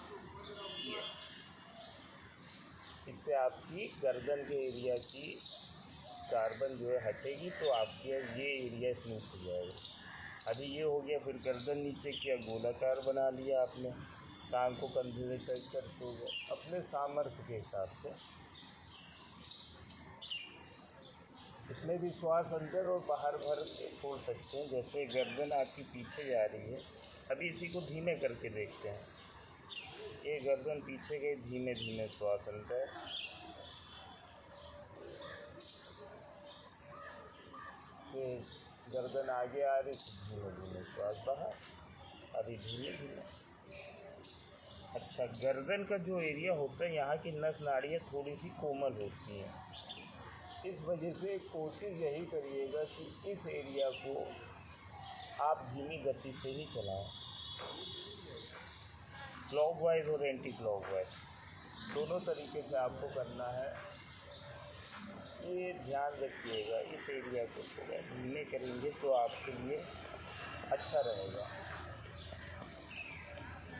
इससे आपकी गर्दन के एरिया की कार्बन जो है हटेगी, तो आपके ये एरिया स्मूथ हो जाएगा। अभी ये हो गया। फिर गर्दन नीचे किया, गोलाकार बना लिया आपने, टांग को कंधे से टच करते हुए अपने सामर्थ्य के हिसाब से। इसमें भी श्वास अंदर और बाहर भर के छोड़ सकते हैं। जैसे गर्दन आपकी पीछे जा रही है, अभी इसी को धीमे करके देखते हैं। ये गर्दन पीछे गई, धीमे धीमे श्वास अंदर, फिर गर्दन आगे आ रही, धीमे धीमे श्वास बाहर, अभी धीमे धीमे। अच्छा, गर्दन का जो एरिया होता है, यहाँ की नस नाड़ियाँ थोड़ी सी कोमल होती हैं। इस वजह से कोशिश यही करिएगा कि इस एरिया को आप धीमी गति से ही चलाएं। क्लॉकवाइज और एंटी क्लॉकवाइज दोनों तरीके से आपको करना है। ये ध्यान रखिएगा, इस एरिया को थोड़ा धीमे करेंगे तो आपके लिए अच्छा रहेगा।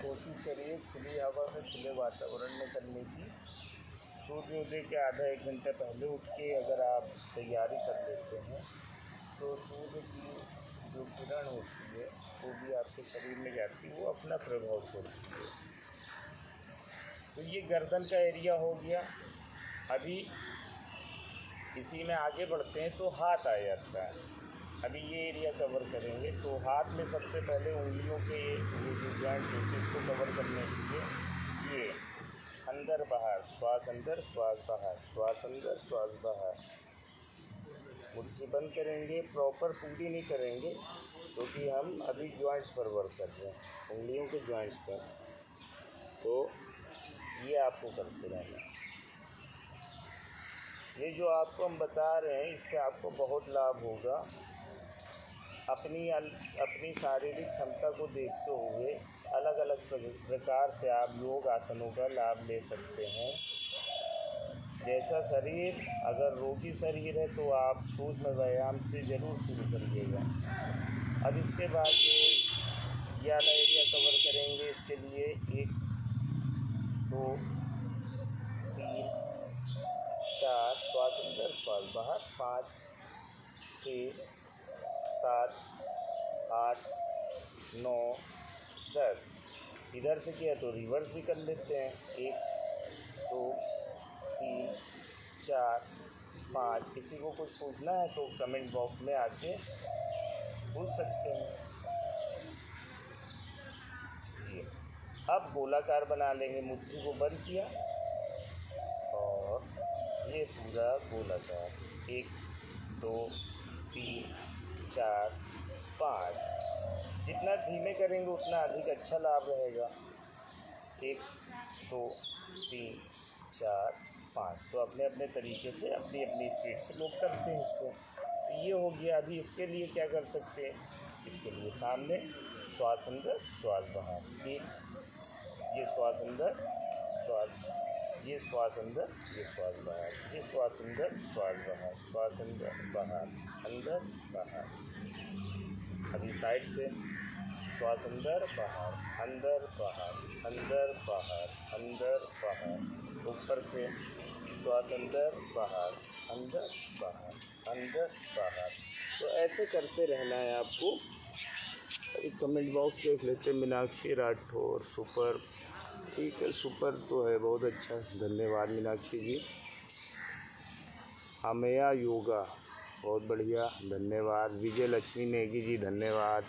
कोशिश करिए खुली हवा में, खुले वातावरण में करने की। सूर्योदय के आधा 1 घंटा पहले उठ के अगर आप तैयारी कर लेते हैं तो सूर्य की जो किरण होती है वो भी आपके शरीर में जाती है, वो अपना प्रभाव छोड़ती है। तो ये गर्दन का एरिया हो गया। अभी इसी में आगे बढ़ते हैं तो हाथ आ जाता है। अभी ये एरिया कवर करेंगे। तो हाथ में सबसे पहले उंगलियों के ये जो जॉइंट होते हैं इसको कवर करने के लिए ये अंदर बाहर, श्वास अंदर श्वास बाहर, श्वास अंदर श्वास बाहर। मुट्ठी बंद करेंगे, प्रॉपर पूरी नहीं करेंगे क्योंकि हम अभी जॉइंट्स पर वर्क कर रहे हैं, उंगलियों के जॉइंट्स पर। तो ये आपको करते रहना। ये जो आपको हम बता रहे हैं इससे आपको बहुत लाभ होगा। अपनी शारीरिक क्षमता को देखते हुए अलग अलग प्रकार से आप योग आसनों का लाभ ले सकते हैं। जैसा शरीर, अगर रोगी शरीर है तो आप सूक्ष्म व्यायाम से ज़रूर शुरू करिएगा। अब इसके बाद ये वाला एरिया कवर करेंगे। इसके लिए 1 2 3 4 श्वास अंदर श्वास बाहर, 5 6 7 8 9 10। इधर से किया तो रिवर्स भी कर लेते हैं। 1 2 3 4 5। किसी को कुछ पूछना है तो कमेंट बॉक्स में आके पूछ सकते हैं। ये अब गोलाकार बना लेंगे। मुट्ठी को बंद किया और ये पूरा गोलाकार 1 2 3 4 5। जितना धीमे करेंगे उतना अधिक अच्छा लाभ रहेगा। 1 2 3 4 5। तो अपने अपने तरीके से अपनी अपनी स्पीड से लोग करते हैं इसको। तो ये हो गया। अभी इसके लिए क्या कर सकते हैं, इसके लिए सामने श्वास अंदर श्वास बाहर, ये श्वास अंदर श्वास, ये श्वास अंदर ये श्वास बाहर, ये श्वास अंदर श्वास बाहर, श्वास अंदर बाहर, अंदर बाहर। अभी साइड से श्वास अंदर बाहर, अंदर बाहर, अंदर बाहर, अंदर बाहर। ऊपर से श्वास अंदर बाहर, अंदर बाहर, अंदर बाहर। तो ऐसे करते रहना है आपको। एक कमेंट बॉक्स देख लेते हैं। मीनाक्षी राठौर सुपर, ठीक है, सुपर तो है, बहुत अच्छा, धन्यवाद मीनाक्षी जी। अमेया योगा, बहुत बढ़िया, धन्यवाद। विजय लक्ष्मी नेगी जी, धन्यवाद।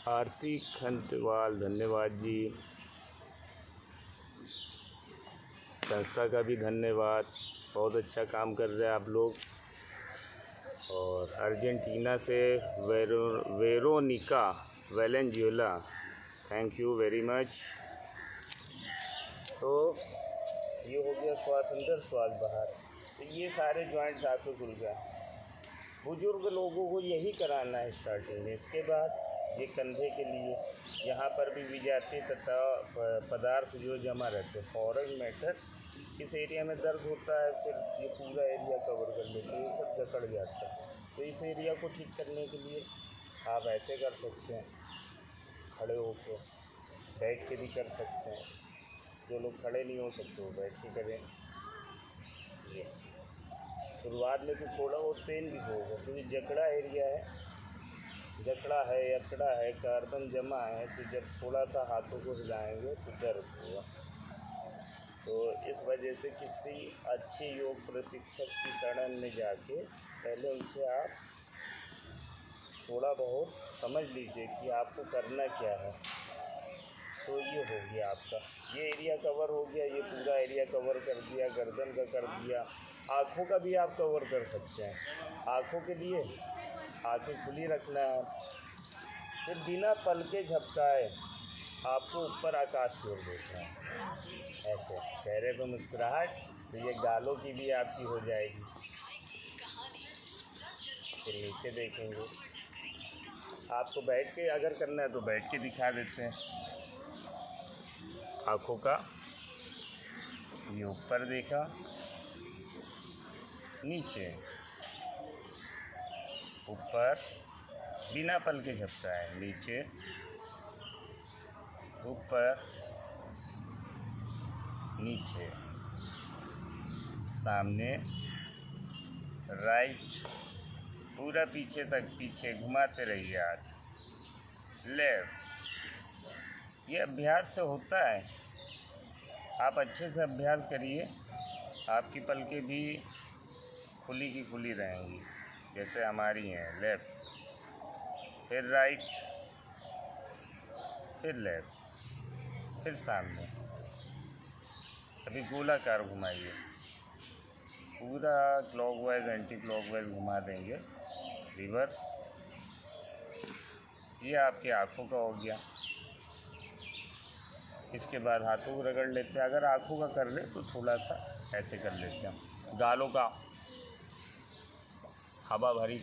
आरती खंतवाल, धन्यवाद जी। संस्था का भी धन्यवाद, बहुत अच्छा काम कर रहे हैं आप लोग। और अर्जेंटीना से Veronica Valenzuela, thank you very much. तो ये हो गया श्वास अंदर श्वास बाहर। तो ये सारे जॉइंट्स आपके खुल गए। बुजुर्ग लोगों को यही कराना है स्टार्टिंग में। इसके बाद ये कंधे के लिए यहाँ पर भी विजातीय तथा पदार्थ जो जमा रहते हैं, फॉरेन मैटर, इस एरिया में दर्द होता है, फिर ये पूरा एरिया कवर कर लेते हैं, ये सब जकड़ जाता है। तो इस एरिया को ठीक करने के लिए आप ऐसे कर सकते हैं, खड़े होकर, बैठ के भी कर सकते हैं। जो लोग खड़े नहीं हो सकते वो बैठ के करें। ये शुरुआत में तो थोड़ा बहुत पेन भी होगा क्योंकि जकड़ा एरिया है, जकड़ा है, अकड़ा है, कार्बन जमा है। तो जब थोड़ा सा हाथों को हिलाएंगे तो दर्द होगा। तो इस वजह से किसी अच्छे योग प्रशिक्षक की शरण में जाके पहले उनसे आप थोड़ा बहुत समझ लीजिए कि आपको करना क्या है। तो ये हो गया आपका, ये एरिया कवर हो गया। ये पूरा एरिया कवर कर दिया, गर्दन का कर दिया। आँखों का भी आप कवर कर सकते हैं। आँखों के लिए आँखें खुली रखना है, फिर बिना पल के झपकाए आपको ऊपर आकाश की ओर देखना है। ऐसे चेहरे पर मुस्कुराहट, तो ये गालों की भी आपकी हो जाएगी। फिर नीचे देखेंगे। आपको बैठ के अगर करना है तो बैठ के दिखा देते हैं। आँखों का ये ऊपर देखा, नीचे, ऊपर, बिना पल के झपकाए, नीचे, ऊपर, नीचे, सामने, राइट, पूरा पीछे तक, पीछे घुमाते रहिए हाथ, लेफ्ट। ये अभ्यास से होता है, आप अच्छे से अभ्यास करिए, आपकी पलकें भी खुली की खुली रहेंगी। जैसे हमारी हैं, लेफ़्ट, फिर राइट, फिर लेफ़्ट, फिर सामने। अभी गोलाकार घुमाइए, पूरा क्लॉकवाइज एंटी क्लॉकवाइज घुमा देंगे, रिवर्स। ये आपकी आँखों का हो गया। इसके बाद हाथों को रगड़ लेते हैं। अगर आँखों का कर ले तो थोड़ा सा ऐसे कर लेते हैं। गालों का हवा भरी,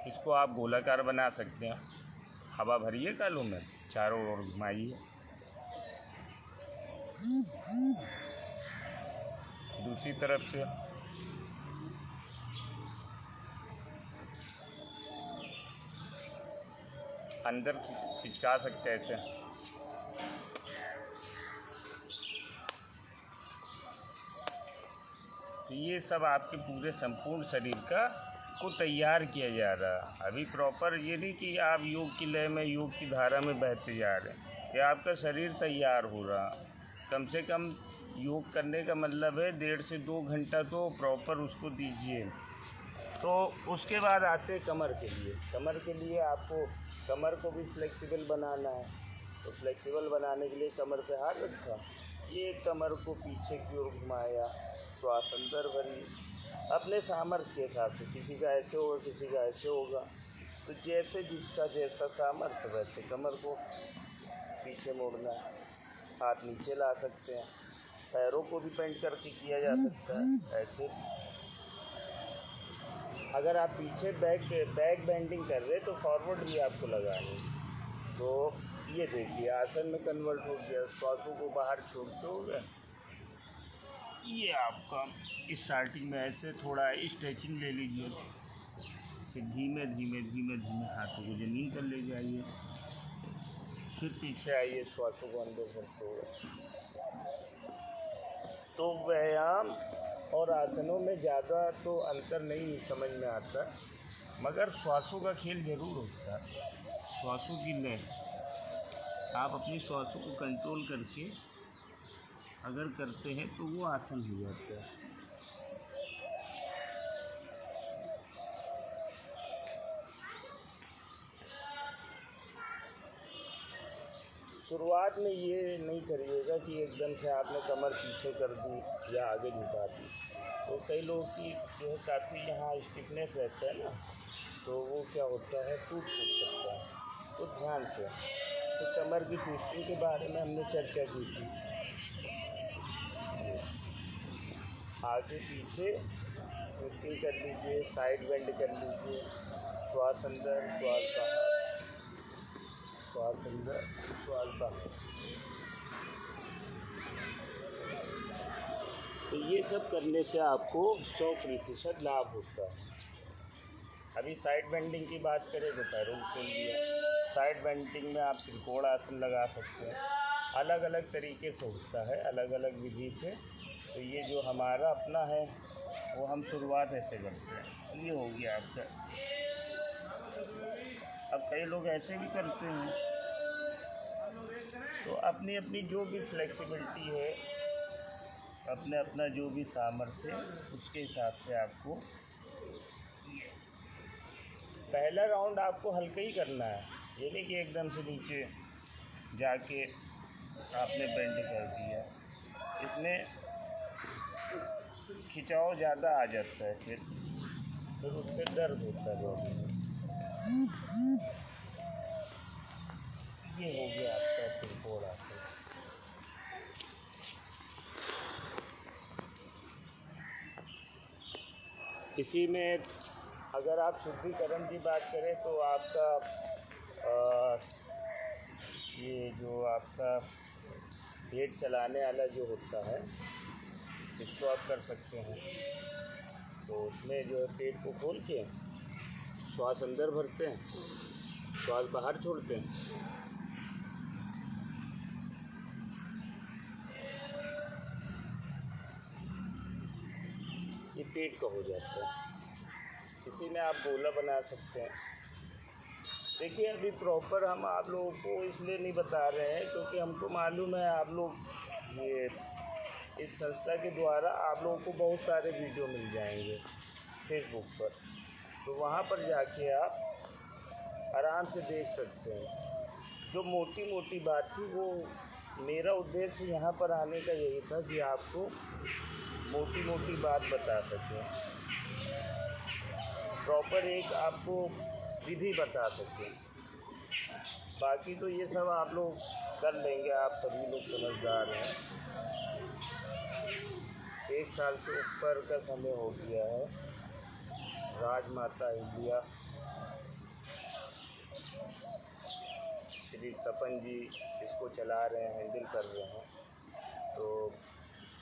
इसको आप गोलाकार बना सकते हैं। हवा भरिए गालों में, चारों ओर घुमाइए। दूसरी तरफ से अंदर खिंचका सकते हैं ऐसे। तो ये सब आपके पूरे संपूर्ण शरीर का को तैयार किया जा रहा है। अभी प्रॉपर ये नहीं कि आप योग की लय में, योग की धारा में बहते जा रहे हैं। ये आपका शरीर तैयार हो रहा। कम से कम योग करने का मतलब है 1.5 से 2 घंटा तो प्रॉपर उसको दीजिए। तो उसके बाद आते हैं कमर के लिए। कमर के लिए आपको कमर को भी फ्लेक्सिबल बनाना है। तो फ्लेक्सिबल बनाने के लिए कमर पे हाथ रखा, ये कमर को पीछे की ओर घुमाया, श्वास अंदर भरी, अपने सामर्थ्य के हिसाब से। किसी का ऐसे होगा, किसी का ऐसे होगा। तो जैसे जिसका जैसा सामर्थ्य वैसे कमर को पीछे मोड़ना है। हाथ नीचे ला सकते हैं। पैरों को भी बेंड करके किया जा सकता है ऐसे। अगर आप पीछे बैक बेंडिंग कर रहे तो फॉरवर्ड भी आपको लगानी। तो ये देखिए आसन में कन्वर्ट हो गया। श्वासों को बाहर छोड़ते हो गए। ये आपका स्टार्टिंग में ऐसे थोड़ा स्ट्रेचिंग ले लीजिए, फिर धीमे धीमे धीमे धीमे हाथों को ज़मीन पर ले जाइए, फिर पीछे आइए, श्वासों को अंदर करते हुए। तो व्यायाम और आसनों में ज़्यादा तो अंतर नहीं समझ में आता, मगर श्वासों का खेल ज़रूर होता है। श्वासों की लय, आप अपनी श्वासों को कंट्रोल करके अगर करते हैं तो वो आसन हो जाता है। शुरुआत में ये नहीं करिएगा कि एकदम से आपने कमर पीछे कर दी या आगे झुका दी। तो कई लोगों की जो है काफ़ी यहाँ स्टिफनेस रहता है ना, तो वो क्या होता है, टूट सकता है। तो ध्यान से, तो कमर की ट्विस्टिंग के बारे में हमने चर्चा की थी। आगे पीछे ट्विस्टिंग कर लीजिए, साइड बेंड कर लीजिए, श्वास अंदर, श्वास बाहर, श्वास अंदर, श्वास बाहर। तो ये सब करने से आपको 100% लाभ होता है। अभी साइड बेंडिंग की बात करें तो पैरों को खोल दिया। साइड बेंडिंग में आप त्रिकोण आसन लगा सकते हैं। अलग अलग तरीके से होता है, अलग अलग विधि से। तो ये जो हमारा अपना है वो हम शुरुआत ऐसे करते हैं। ये हो गया आपका। अब कई लोग ऐसे भी करते हैं। तो अपनी अपनी जो भी फ्लेक्सिबिलिटी है, अपने अपना जो भी सामर्थ्य है, उसके हिसाब से आपको पहला राउंड आपको हल्का ही करना है। ये नहीं कि एकदम से नीचे जाके आपने बेंड कर दिया, इसमें खिंचाव ज़्यादा आ जाता है। फिर उससे दर्द होता है बॉडी में। ये हो गया आपका त्रिकोण आसन। इसी में अगर आप शुद्धिकरण की बात करें तो आपका ये जो आपका पेट चलाने वाला जो होता है, इसको आप कर सकते हैं। तो उसमें जो है पेट को खोल के श्वास अंदर भरते हैं, श्वास बाहर छोड़ते हैं। ये पेट का हो जाता है। इसी में आप गोला बना सकते हैं। देखिए अभी प्रॉपर हम आप लोगों को इसलिए नहीं बता रहे हैं क्योंकि हमको मालूम है आप लोग ये इस संस्था के द्वारा आप लोगों को बहुत सारे वीडियो मिल जाएंगे फेसबुक पर, तो वहाँ पर जाके आप आराम से देख सकते हैं। जो मोटी मोटी बात थी वो मेरा उद्देश्य यहाँ पर आने का यही था कि आपको मोटी मोटी बात बता सकें, प्रॉपर एक आपको विधि बता सकें। बाकी तो ये सब आप लोग कर लेंगे, आप सभी लोग समझदार हैं। 1 साल से ऊपर का समय हो गया है, राजमाता इंडिया श्री तपन जी इसको चला रहे हैं, हैंडल कर रहे हैं, तो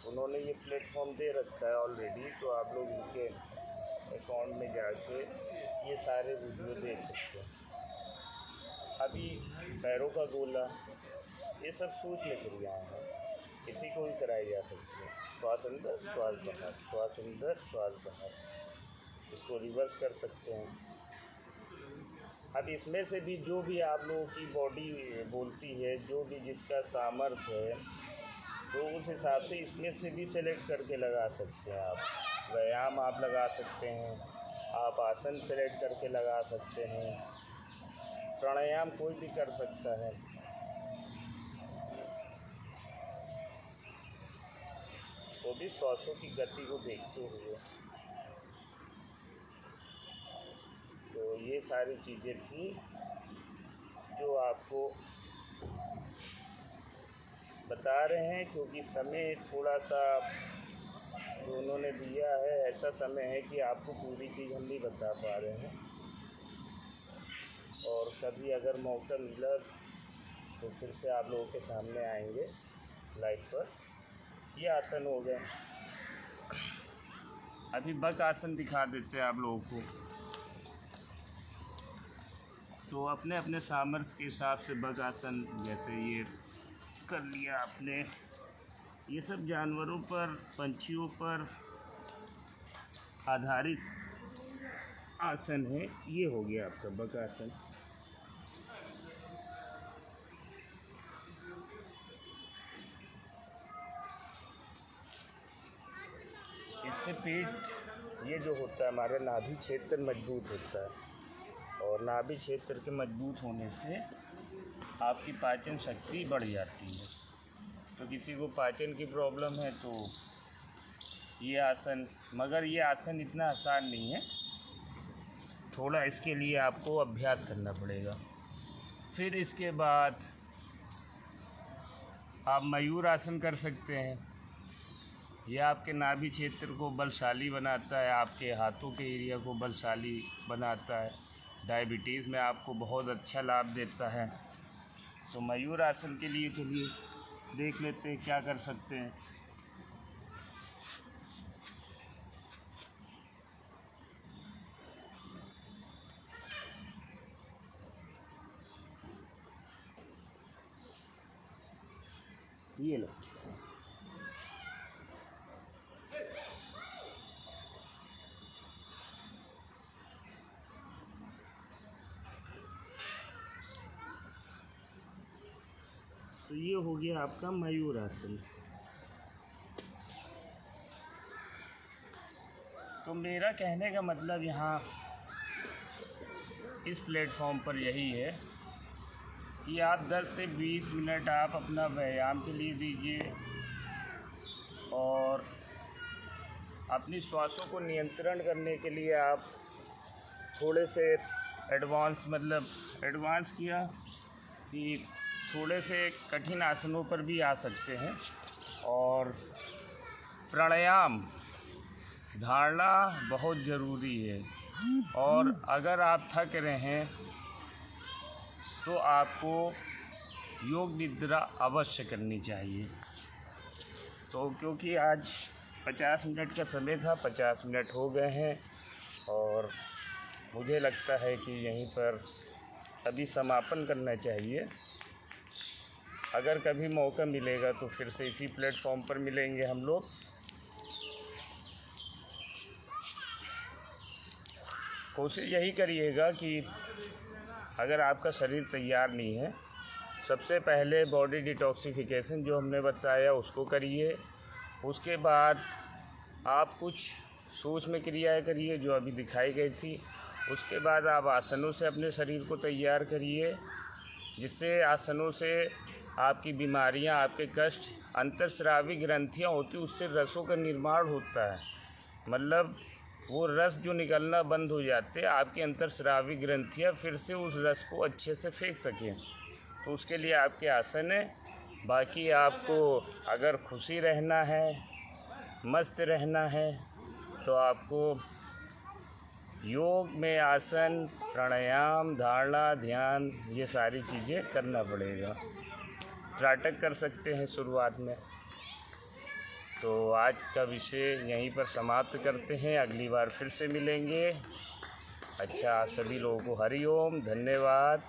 उन्होंने ये प्लेटफॉर्म दे रखा है ऑलरेडी, तो आप लोग इनके अकाउंट में जाके ये सारे वीडियो देख सकते हैं। अभी पैरों का गोला ये सब सूक्ष्म क्रियाएँ हैं, किसी को भी कराई जा सकती है। श्वास अंदर श्वास बाहर, श्वास अंदर श्वास बाहर, इसको रिवर्स कर सकते हैं। अब इसमें से भी जो भी आप लोगों की बॉडी बोलती है, जो भी जिसका सामर्थ्य है, तो उस हिसाब से इसमें से भी सेलेक्ट करके लगा सकते हैं। आप व्यायाम आप लगा सकते हैं, आप आसन सेलेक्ट करके लगा सकते हैं, प्राणायाम कोई भी कर सकता है। वो भी श्वासों की गति को देखते हुए। तो ये सारी चीज़ें थी जो आपको बता रहे हैं, क्योंकि समय थोड़ा सा जो उन्होंने दिया है ऐसा समय है कि आपको पूरी चीज़ हम नहीं बता पा रहे हैं, और कभी अगर मौका मिला तो फिर से आप लोगों के सामने आएंगे लाइव पर। ये आसन हो गए, अभी बक आसन दिखा देते हैं आप लोगों को। तो अपने अपने सामर्थ्य के हिसाब से बक आसन, जैसे ये कर लिया आपने, ये सब जानवरों पर, पंछियों पर आधारित आसन है। ये हो गया आपका बक आसन। इससे पेट ये जो होता है हमारा नाभि क्षेत्र मजबूत होता है, और नाभि क्षेत्र के मजबूत होने से आपकी पाचन शक्ति बढ़ जाती है। तो किसी को पाचन की प्रॉब्लम है तो ये आसन, मगर ये आसन इतना आसान नहीं है, थोड़ा इसके लिए आपको अभ्यास करना पड़ेगा। फिर इसके बाद आप मयूर आसन कर सकते हैं। यह आपके नाभि क्षेत्र को बलशाली बनाता है, आपके हाथों के एरिया को बलशाली बनाता है, डायबिटीज़ में आपको बहुत अच्छा लाभ देता है। तो मयूर आसन के लिए चलिए देख लेते हैं क्या कर सकते हैं। ये लो, तो ये हो गया आपका मयूर आसन। तो मेरा कहने का मतलब यहाँ इस प्लेटफॉर्म पर यही है कि आप 10 से 20 मिनट आप अपना व्यायाम के लिए दीजिए, और अपनी श्वासों को नियंत्रण करने के लिए आप थोड़े से एडवांस किया कि थोड़े से कठिन आसनों पर भी आ सकते हैं। और प्राणायाम, धारणा बहुत ज़रूरी है, और अगर आप थक रहे हैं तो आपको योग निद्रा अवश्य करनी चाहिए। तो क्योंकि आज 50 मिनट का समय था, 50 मिनट हो गए हैं, और मुझे लगता है कि यहीं पर अभी समापन करना चाहिए। अगर कभी मौका मिलेगा तो फिर से इसी प्लेटफॉर्म पर मिलेंगे हम लोग। कोशिश यही करिएगा कि अगर आपका शरीर तैयार नहीं है, सबसे पहले बॉडी डिटॉक्सिफिकेशन जो हमने बताया उसको करिए। उसके बाद आप कुछ सूक्ष्म क्रियाएं करिए जो अभी दिखाई गई थी। उसके बाद आप आसनों से अपने शरीर को तैयार करिए, जिससे आसनों से आपकी बीमारियां, आपके कष्ट, अंतर्स्रावी ग्रंथियां होती उससे रसों का निर्माण होता है। मतलब वो रस जो निकलना बंद हो जाते, आपकी अंतर्स्रावी ग्रंथियां फिर से उस रस को अच्छे से फेंक सकें। तो उसके लिए आपके आसन है। बाकी आपको अगर खुशी रहना है, मस्त रहना है, तो आपको योग में आसन, प्राणायाम, धारणा, ध्यान, ये सारी चीज़ें करना पड़ेगा। त्राटक कर सकते हैं शुरुआत में। तो आज का विषय यहीं पर समाप्त करते हैं, अगली बार फिर से मिलेंगे। अच्छा, आप सभी लोगों को हरि ओम, धन्यवाद।